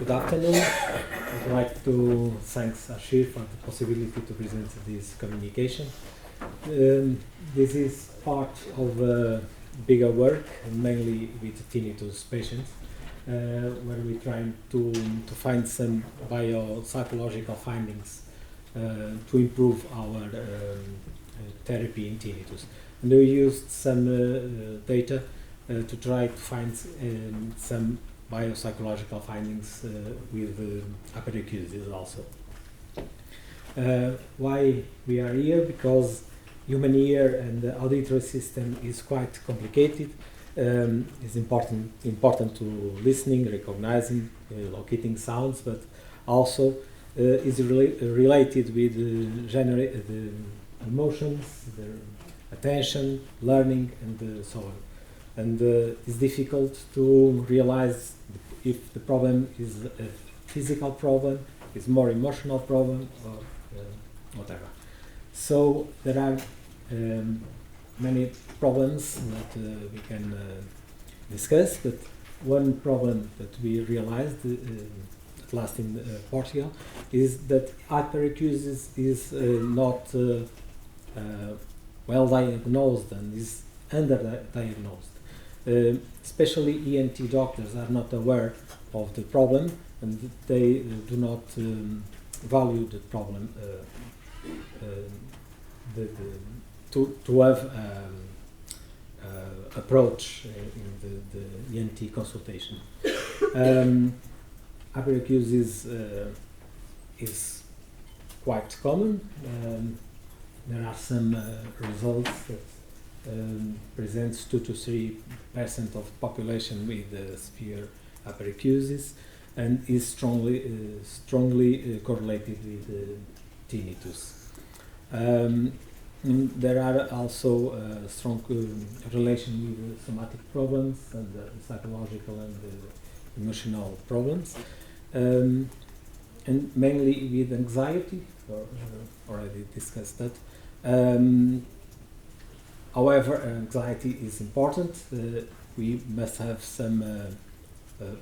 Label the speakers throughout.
Speaker 1: Good afternoon. I'd like to thank Ashir for the possibility to present this communication. This is part of a bigger work, mainly with tinnitus patients, where we're trying to find some biopsychological findings to improve our therapy in tinnitus. And we used some data to try to find some biopsychological findings with Hyperacusis also. Why we are here? Because human ear and the auditory system is quite complicated. It's important to listening, recognizing, locating sounds, but also is related with the emotions, the attention, learning, and so on. And it's difficult to realize if the problem is a physical problem, is more emotional problem, or whatever. So there are many problems that we can discuss, but one problem that we realized at last in Portugal is that hyperacusis is not well diagnosed and is underdiagnosed. Especially ENT doctors are not aware of the problem, and they do not value the problem to have approach in the ENT consultation. Hyperacusis is quite common. There are some results that presents 2 to 3% of population with severe hyperacusis, and is strongly correlated with tinnitus. There are also strong relation with somatic problems and psychological and emotional problems, and mainly with anxiety. Already discussed that. However, anxiety is important. We must have some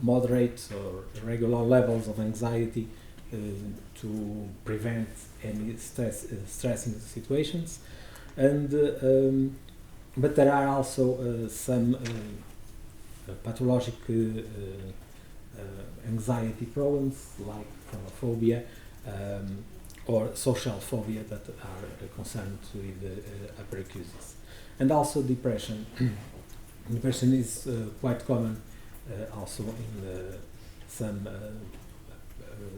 Speaker 1: moderate or regular levels of anxiety to prevent any stressing situations. And but there are also some pathologic anxiety problems like phobia or social phobia that are concerned with hyperacusis. And also depression. Depression is quite common also in some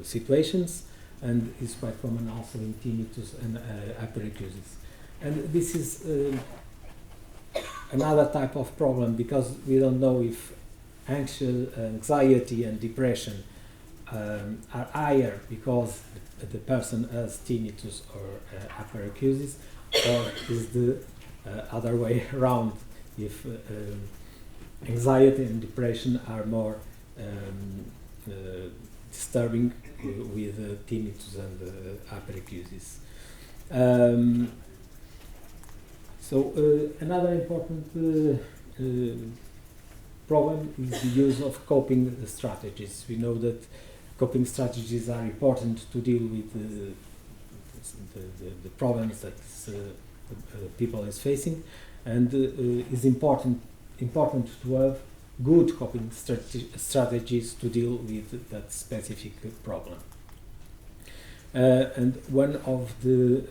Speaker 1: situations, and is quite common also in tinnitus and hyperacusis. And this is another type of problem, because we don't know if anxiety and depression are higher because the person has tinnitus or hyperacusis, or is the other way around, if anxiety and depression are more disturbing with tinnitus and hyperacusis. So another important problem is the use of coping strategies. We know that coping strategies are important to deal with the problems that people is facing, and is important to have good coping strategies to deal with that specific problem. And one of the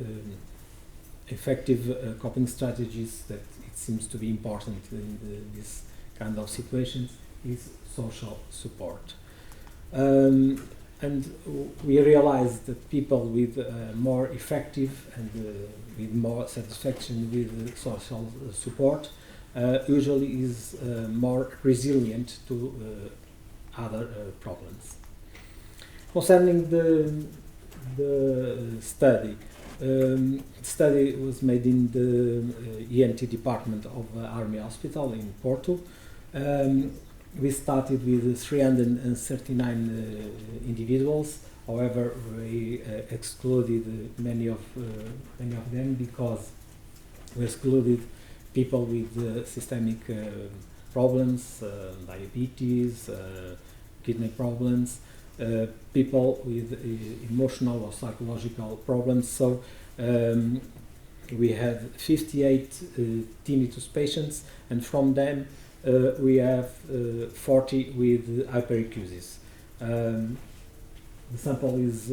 Speaker 1: effective coping strategies that it seems to be important in this kind of situations is social support. And we realize that people with more effective and with more satisfaction with social support usually is more resilient to other problems. Concerning the study, study was made in the ENT department of Army Hospital in Porto. We started with 339 individuals. However, we excluded many of them, because we excluded people with systemic problems, diabetes, kidney problems, people with emotional or psychological problems. So we had 58 tinnitus patients, and from them we have 40 with hyperacusis. The sample is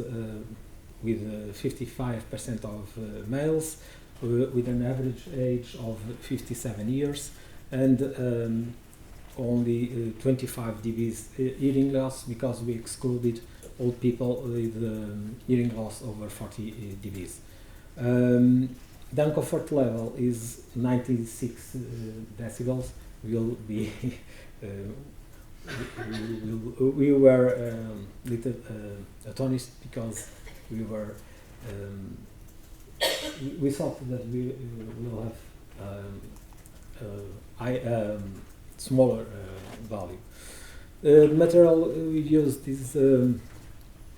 Speaker 1: with 55% of males, with an average age of 57 years, and only 25 dBs hearing loss, because we excluded old people with hearing loss over 40 dBs. The uncomfort level is 96 decibels. Will be we were little astonished, because we were we thought that we will have smaller value. The material we used is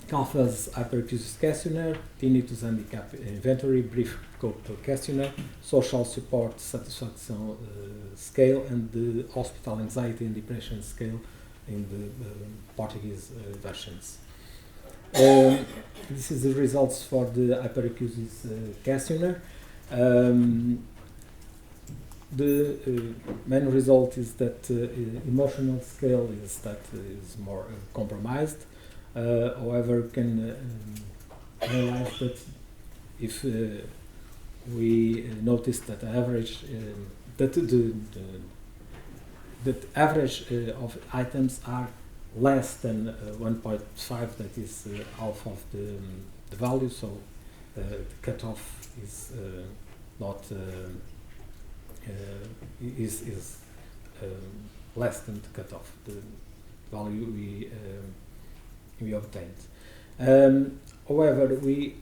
Speaker 1: CAFA's Hyperacusis questionnaire, Tinnitus handicap inventory, brief scope questionnaire, social support satisfaction scale, and the hospital anxiety and depression scale in the Portuguese versions. This is the results for the Hyperacusis questionnaire. The main result is that emotional scale is more compromised. However, we can realize that if we notice that the average average of items are less than 1.5, that is half of the value, so the cutoff is not is less than the cutoff, the value we obtained. However, we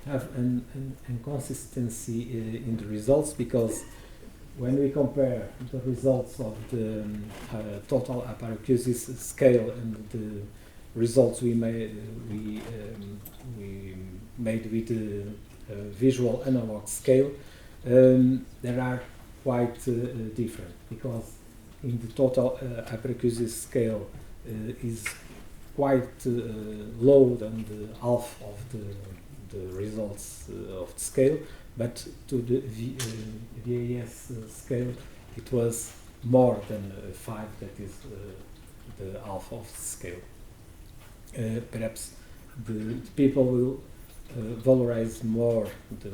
Speaker 1: have an inconsistency in the results, because when we compare the results of the total hyperacusis scale and the results we made with the visual analog scale, there are quite different, because in the total hyperacusis scale is quite low than the half of the results of the scale, but to the VAS scale it was more than 5, that is the half of the scale. Perhaps the people will valorize more the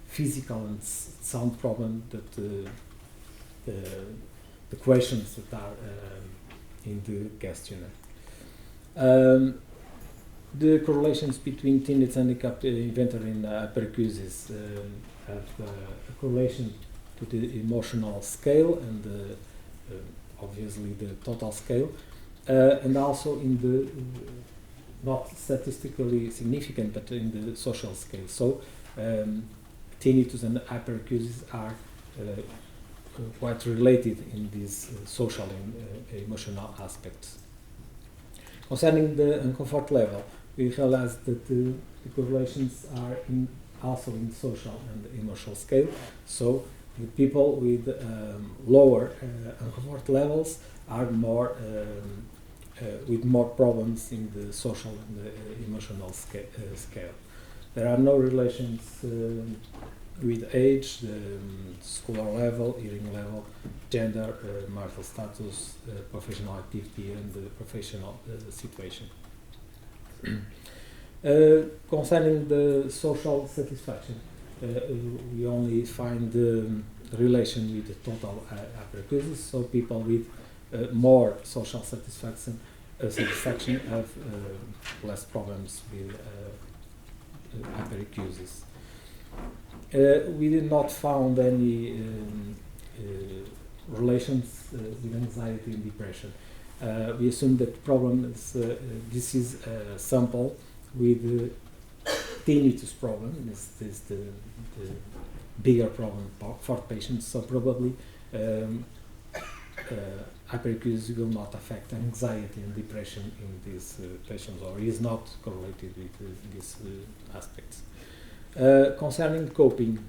Speaker 1: physical and sound problem that the questions that are in the questionnaire. The correlations between tinnitus handicap inventory and hyperacusis have a correlation to the emotional scale and obviously the total scale, and also in the not statistically significant, but in the social scale. So tinnitus and hyperacusis are quite related in these social and emotional aspects. Concerning the uncomfort level, we realize that the correlations are also in social and emotional scale. So the people with lower uncomfort levels are more with more problems in the social and the emotional scale. There are no relations with age, scholar level, hearing level, gender, marital status, professional activity, and the professional situation. Concerning the social satisfaction, we only find the relation with the total hyperacusis, so people with more social satisfaction have less problems with hyperacusis. We did not find any relations with anxiety and depression. We assume that the problem is this is a sample with tinnitus problem. This is the bigger problem for patients. So probably hyperacusis will not affect anxiety and depression in these patients, or is not correlated with these aspects. Concerning coping,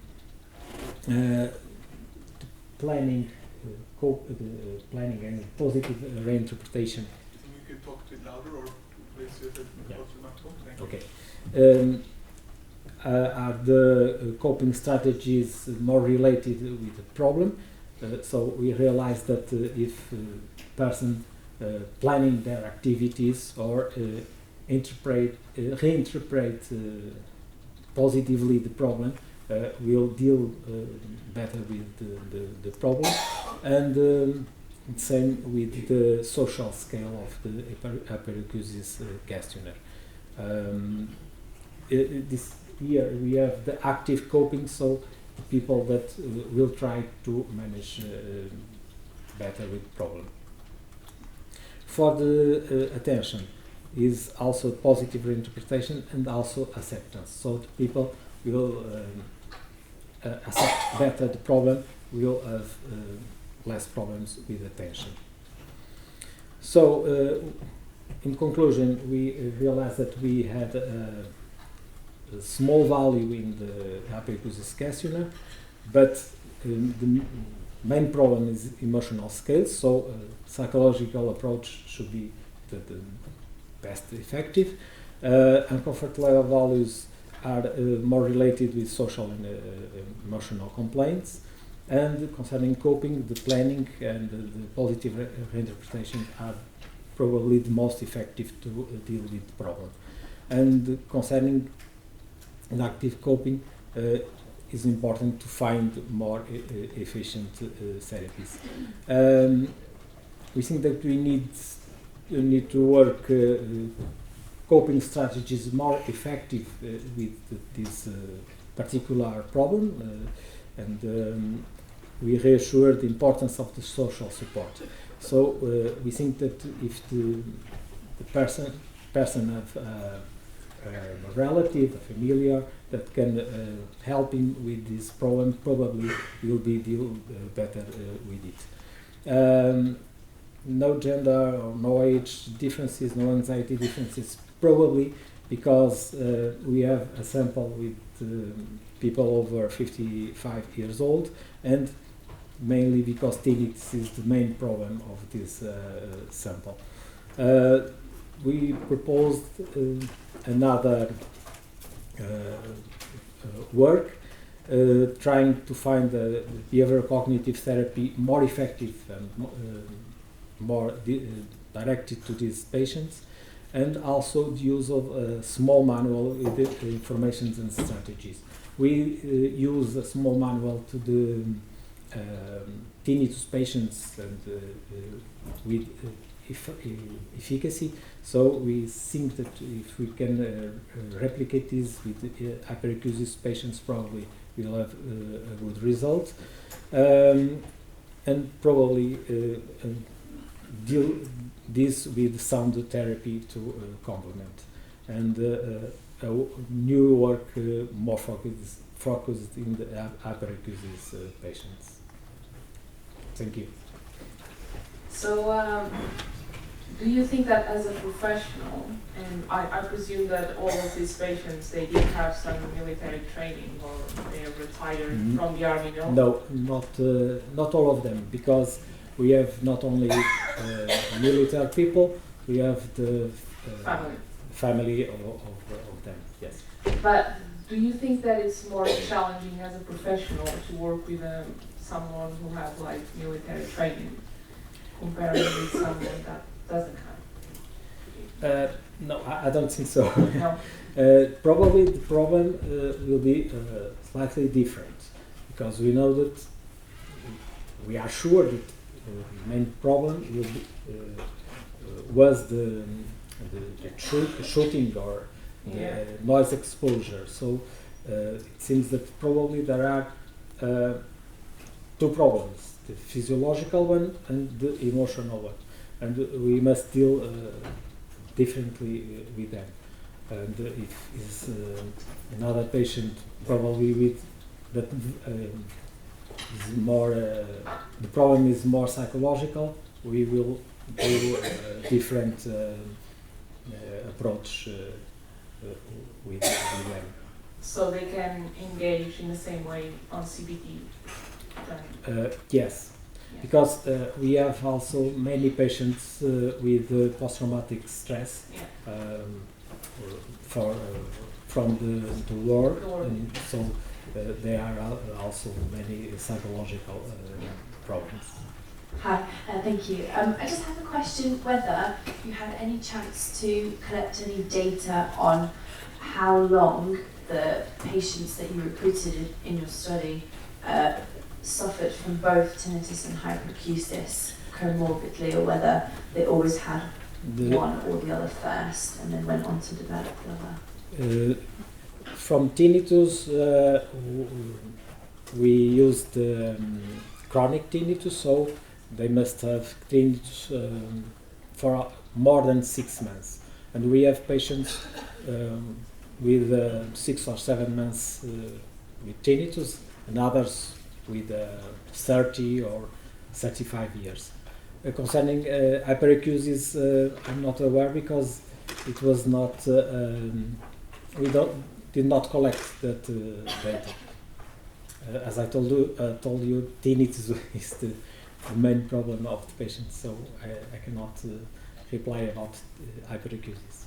Speaker 1: planning and positive reinterpretation
Speaker 2: could talk a bit louder or please use it close to the microphone. Thank you.
Speaker 1: Okay. Are the coping strategies more related with the problem? So we realize that if person planning their activities or reinterpret positively the problem, will deal better with the problem, and same with the social scale of the Hyperacusis questionnaire. This here we have the active coping, so people that will try to manage better with the problem. For the attention is also positive reinterpretation and also acceptance. So the people will accept better the problem, will have less problems with attention. So in conclusion, we realized that we had a small value in the Hyperacusis questionnaire, but the main problem is emotional scales, so psychological approach should be the best effective. And comfort level values are more related with social and emotional complaints, and concerning coping, the planning and the positive reinterpretation are probably the most effective to deal with the problem. And concerning an active coping, is important to find more efficient therapies. We think that we need to work coping strategies more effective with this particular problem, and we reassure the importance of the social support. So we think that if the person have a relative, a familiar that can help him with this problem, probably will be deal better with it. No gender or no age differences, no anxiety differences, probably because we have a sample with people over 55 years old, and mainly because tinnitus is the main problem of this sample. We proposed another work trying to find the behavioral cognitive therapy more effective and more directed to these patients, and also the use of a small manual with the information and strategies. We use a small manual to the tinnitus patients and with efficacy. So we think that if we can replicate this with Hyperacusis patients, probably we'll have a good result, and probably deal this with sound therapy to complement, and a new work more focused in the Hyperacusis patients. Thank you.
Speaker 3: So, do you think that as a professional, and I presume that all of these patients, they did have some military training or they are retired from the army, no?
Speaker 1: No, not all of them, because we have not only military people, we have the family of them, yes.
Speaker 3: But do you think that it's more challenging as a professional to work with someone who has like military training compared with someone that doesn't have?
Speaker 1: No, I don't think so.
Speaker 3: No.
Speaker 1: Probably the problem will be slightly different, because we know that we are sure that the main problem will be, was the shooting or the noise exposure. So it seems that probably there are two problems: the physiological one and the emotional one, and we must deal differently with them. And if is another patient probably with that is more the problem is more psychological, we will do a different approach with them.
Speaker 3: So they can engage in the same way on CBT then?
Speaker 1: Yes.
Speaker 3: Yeah.
Speaker 1: because we have also many patients with post-traumatic stress from the war, and so there are also many psychological problems.
Speaker 4: Hi, thank you. I just have a question whether you had any chance to collect any data on how long the patients that you recruited in your study suffered from both tinnitus and hyperacusis comorbidly, or whether they always had one or the other first and then went on to develop the other.
Speaker 1: From tinnitus, we used chronic tinnitus, so they must have tinnitus for more than 6 months. And we have patients with 6 or 7 months with tinnitus, and others with 30 or 35 years. Concerning hyperacusis, I'm not aware because it was not, did not collect that data. As I told you, tinnitus is the main problem of the patient, so I cannot reply about hyperacusis.